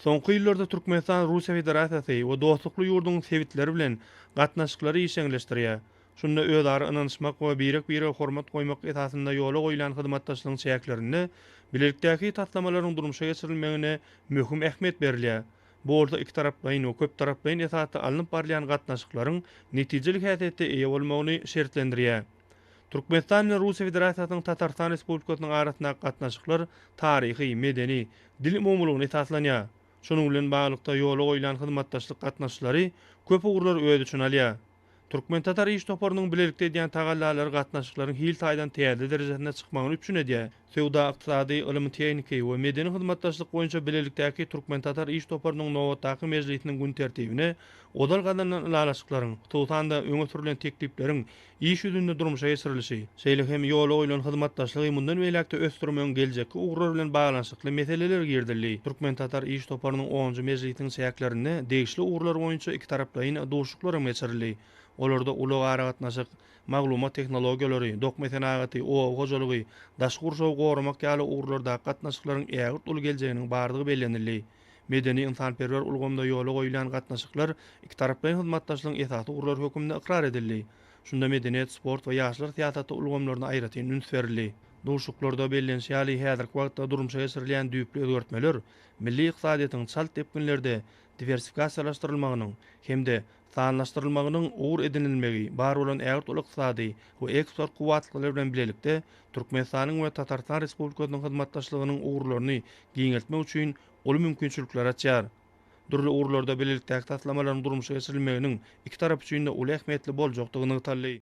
Soňky ýyllarda Türkmenistan Russiýa Federasiýasy we dostlukly ýurduň sewitleri bilen gatnaşyklary işeňleşdirýär. Şunda özara ynanyşmak we birek-bire hormat goýmak esasynda ýola goýulan hyzmatdaşlygyň çäklerini bilelikdäki tatlamalaryň durmuşa geçirilmegine möhüm ähmiýet berilýär. Bu orta iki taraplaýyn we köp taraplaýyn esasda alınıp barlayan gatnaşyklaryň netijeli häsiýetde eýe bolmagyny şertlendirýär. Türkmenistan we Russiýa Federasiýasynyň Tatarstan Respublikasynyň arasyndaky gatnaşyklar taryhy, medeni, dil umumlygyny esaslanýar. Şonuň bilen baglykda ýola goýulan hyzmatdaşlyk gatnaşlary köp ugurlar öýdi üçin alýar. Türkmen tatar iş toparynyň bilelikde edýän tagallary gatnaşyklaryň hil taýdan täze derejesinde çykmagyny üçin edýär. Sewda, ykdysady, ilim, tehnika we medeni hyzmatdaşlyk boýunça bilelikdäki Türkmen tatar iş toparynyň nowatdaky mejlisiniň gün tertibine odal gadanan ilalaşyklaryň, tutanda öňe sürülen teklipleriň iş ýüzünde durmuşa geçirilişi, şeýle hem ýola goýulan hyzmatdaşlygy mundan welekde ösdürmeň geljekki ugurlar bilen baglanyşykly meseleler girdildi. Türkmen tatar iş toparynyň 10-njy mejlisiniň säklerinde degişli ugurlar boýunça iki taraplaýyn duşuklar geçirildi. Olarda ulag ara gatnaşyk, maglumat tehnologiýalary, dokme senagaty, ow gojalygy, daşgurşaw goramak ýaly ugurlarda gatnaşyklaryň ägit ul geljeginiň bardygy bellenildi. Medeni insanperwer ulgamda ýola goýulan gatnaşyklar iki taraplaýyn hyzmatdaşlygyň esasy ugurlar höküminde ikrar edildi. Şunda medeniýet, sport we ýaşlar teatraty ulgamlaryna aýratyn üns berildi. Duşuklarda bellenşýäli häzirki wagtda durmuşa geçirilýän düýpli özgertmeler milli ykdysadyýatyň çalt tepkinlerde diversifikasiýalaşdyrylmagynyň hemde sanlaşdyrylmagynyň ugur edinilmegi, bar bolan ägit ul ykdysady we eksport kuwatlyklary bilen bilelikde Türkmenistanyň we Tatarstan Respublikasynyň hyzmatdaşlygynyň ugurlaryny giňeltmek üçin ol mümkinçilikler açýar. Durly ugurlarda bilelikdäki taslamalaryň durmuşa geçirilmeginiň iki tarap üçin de uly ähmiýetli boljakdygyny talýar.